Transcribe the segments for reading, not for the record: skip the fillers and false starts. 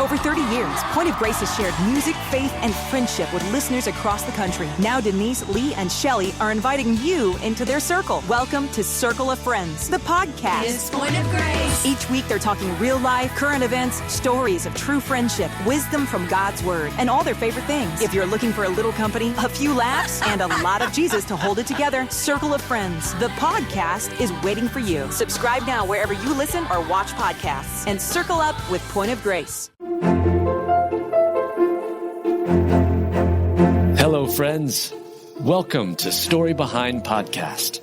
over 30 years, Point of Grace has shared music, faith, and friendship with listeners across the country. Now Denise, Lee, and Shelley are inviting you into their circle. Welcome to Circle of Friends, the podcast. It's Point of Grace. Each week they're talking real life, current events, stories of true friendship, wisdom from God's Word, and all their favorite things. If you're looking for a little company, a few laughs, and a lot of Jesus to hold it together, Circle of Friends, the podcast, is waiting for you. Subscribe now wherever you listen or watch podcasts, and circle up with Point of Grace. Hello, friends. Welcome to Story Behind Podcast.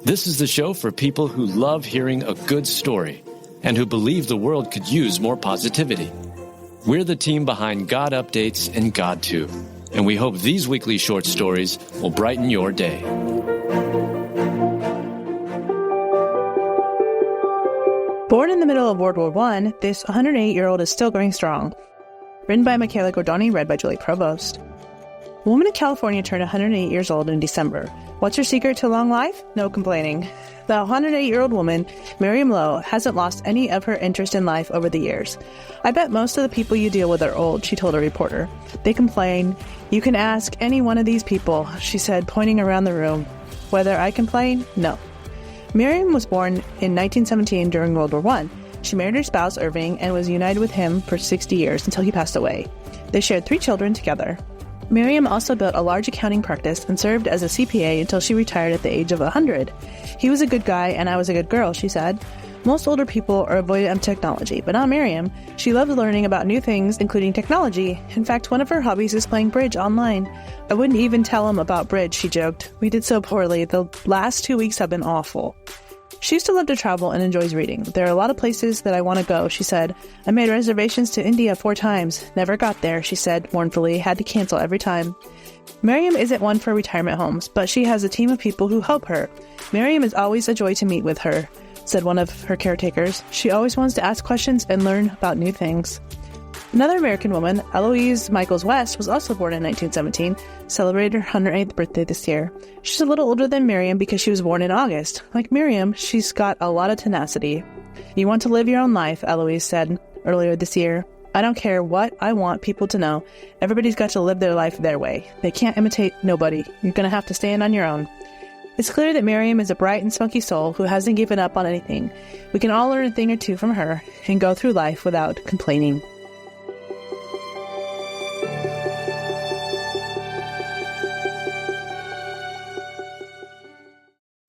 This is the show for people who love hearing a good story and who believe the world could use more positivity. We're the team behind GodUpdates and GodTube, and we hope these weekly short stories will brighten your day. Born in the middle of World War I, this 108-year-old is still going strong. Written by Michaela Gordoni, read by Julie Provost. A woman in California turned 108 years old in December. What's her secret to long life? No complaining. The 108-year-old woman, Miriam Lowe, hasn't lost any of her interest in life over the years. I bet most of the people you deal with are old, she told a reporter. They complain. You can ask any one of these people, she said, pointing around the room. Whether I complain? No. Miriam was born in 1917 during World War I. She married her spouse, Irving, and was united with him for 60 years until he passed away. They shared 3 children together. Miriam also built a large accounting practice and served as a CPA until she retired at the age of 100. He was a good guy and I was a good girl, she said. Most older people are avoidant of technology, but not Miriam. She loves learning about new things, including technology. In fact, one of her hobbies is playing bridge online. I wouldn't even tell him about bridge, she joked. We did so poorly. The last 2 weeks have been awful. She used to love to travel and enjoys reading. There are a lot of places that I want to go, she said. I made reservations to India 4 times. Never got there, she said mournfully. Had to cancel every time. Miriam isn't one for retirement homes, but she has a team of people who help her. Miriam is always a joy to meet with her, said one of her caretakers. She always wants to ask questions and learn about new things. Another American woman, Eloise Michaels West, was also born in 1917, celebrated her 108th birthday this year. She's a little older than Miriam because she was born in August. Like Miriam, she's got a lot of tenacity. You want to live your own life, Eloise said earlier this year. I don't care what I want people to know. Everybody's got to live their life their way. They can't imitate nobody. You're going to have to stand on your own. It's clear that Miriam is a bright and spunky soul who hasn't given up on anything. We can all learn a thing or two from her and go through life without complaining.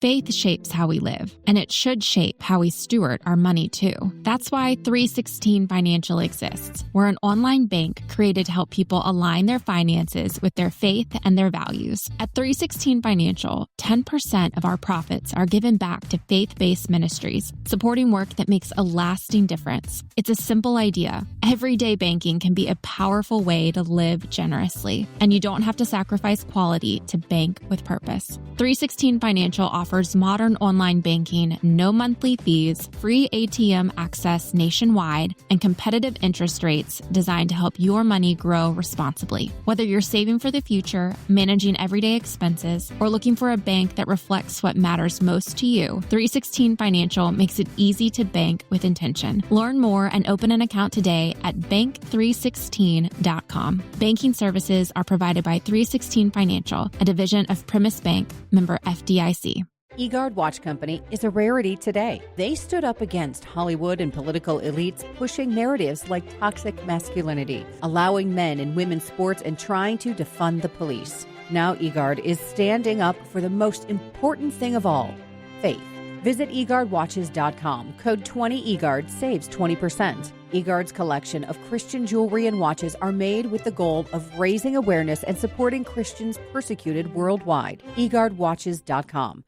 Faith shapes how we live, and it should shape how we steward our money too. That's why 316 Financial exists. We're an online bank created to help people align their finances with their faith and their values. At 316 Financial, 10% of our profits are given back to faith-based ministries, supporting work that makes a lasting difference. It's a simple idea. Everyday banking can be a powerful way to live generously, and you don't have to sacrifice quality to bank with purpose. 316 Financial offers modern online banking, no monthly fees, free ATM access nationwide, and competitive interest rates designed to help your money grow responsibly. Whether you're saving for the future, managing everyday expenses, or looking for a bank that reflects what matters most to you, 316 Financial makes it easy to bank with intention. Learn more and open an account today at bank316.com. Banking services are provided by 316 Financial, a division of Primis Bank, member FDIC. eGuard Watch Company is a rarity today. They stood up against Hollywood and political elites pushing narratives like toxic masculinity, allowing men in women's sports, and trying to defund the police. Now eGuard is standing up for the most important thing of all, faith. Visit eGuardWatches.com. Code 20eGuard saves 20%. eGuard's collection of Christian jewelry and watches are made with the goal of raising awareness and supporting Christians persecuted worldwide. eGuardWatches.com.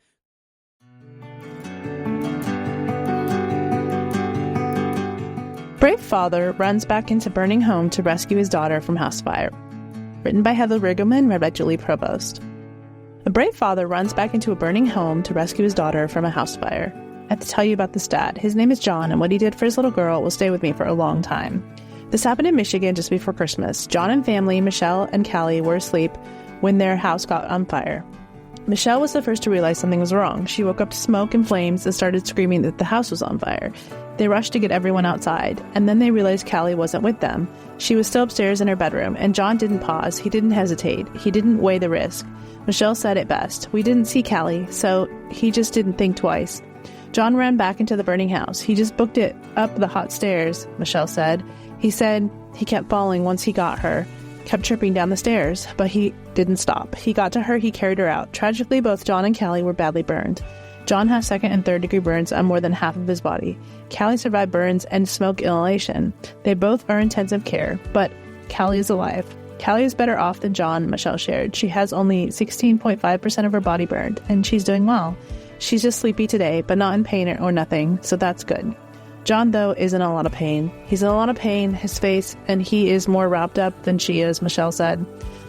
Brave father runs back into burning home to rescue his daughter from house fire. Written by Heather Riggleman, read by Julie Provost. A brave father runs back into a burning home to rescue his daughter from a house fire. I have to tell you about this dad. His name is John, and what he did for his little girl will stay with me for a long time. This happened in Michigan just before Christmas. John and family, Michelle and Callie, were asleep when their house got on fire. Michelle was the first to realize something was wrong. She woke up to smoke and flames and started screaming that the house was on fire. They rushed to get everyone outside, and then they realized Callie wasn't with them. She was still upstairs in her bedroom, and John didn't pause. He didn't hesitate. He didn't weigh the risk. Michelle said it best. We didn't see Callie, so he just didn't think twice. John ran back into the burning house. He just booked it up the hot stairs, Michelle said. He said he kept falling once he got her, kept tripping down the stairs, but he didn't stop. He got to her, he carried her out. Tragically, both John and Callie were badly burned. John has second and third degree burns on more than half of his body. Callie survived burns and smoke inhalation. They both are intensive care, but Callie is alive. Callie is better off than John, Michelle shared. She has only 16.5% of her body burned, and she's doing well. She's just sleepy today, but not in pain or nothing, so that's good. John, though, is in a lot of pain. He's in a lot of pain, his face, and he is more wrapped up than she is, Michelle said.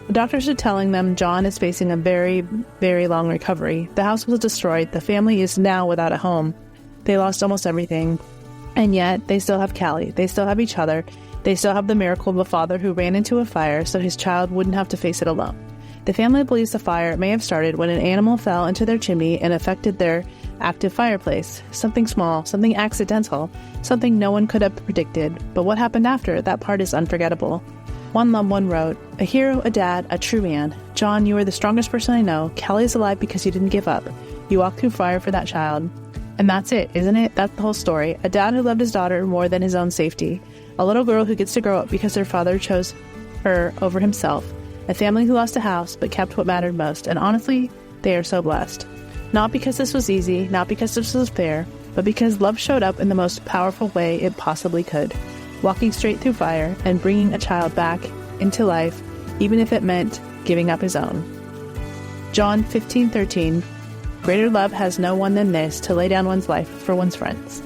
The doctors are telling them John is facing a very, very long recovery. The house was destroyed. The family is now without a home. They lost almost everything. And yet, they still have Callie. They still have each other. They still have the miracle of a father who ran into a fire so his child wouldn't have to face it alone. The family believes the fire may have started when an animal fell into their chimney and affected their active fireplace. Something small, something accidental, something no one could have predicted. But what happened after, that part is unforgettable. One loved one wrote, "A hero, a dad, a true man. John, you are the strongest person I know. Callie is alive because you didn't give up. You walked through fire for that child." And that's it, isn't it? That's the whole story. A dad who loved his daughter more than his own safety. A little girl who gets to grow up because her father chose her over himself. A family who lost a house but kept what mattered most. And honestly, they are so blessed. Not because this was easy, not because this was fair, but because love showed up in the most powerful way it possibly could. Walking straight through fire and bringing a child back into life, even if it meant giving up his own. John 15:13, greater love has no one than this, to lay down one's life for one's friends.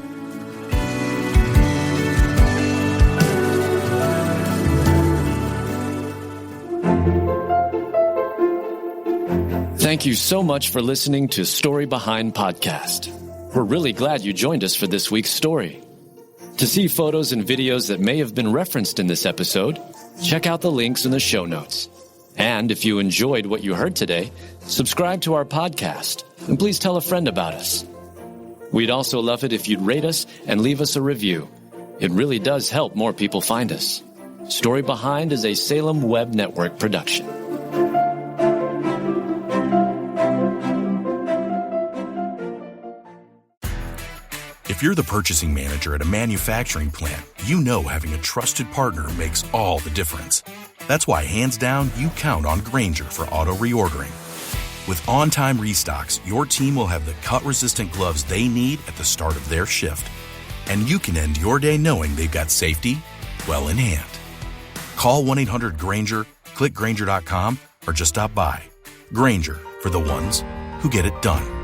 Thank you so much for listening to Story Behind Podcast. We're really glad you joined us for this week's story. To see photos and videos that may have been referenced in this episode, check out the links in the show notes. And if you enjoyed what you heard today, subscribe to our podcast, and please tell a friend about us. We'd also love it if you'd rate us and leave us a review. It really does help more people find us. Story Behind is a Salem Web Network production. If you're the purchasing manager at a manufacturing plant, you know having a trusted partner makes all the difference. That's why, hands down, you count on Grainger for auto reordering. With on-time restocks, your team will have the cut-resistant gloves they need at the start of their shift. And you can end your day knowing they've got safety well in hand. Call 1-800-GRAINGER, click Grainger.com, or just stop by. Grainger, for the ones who get it done.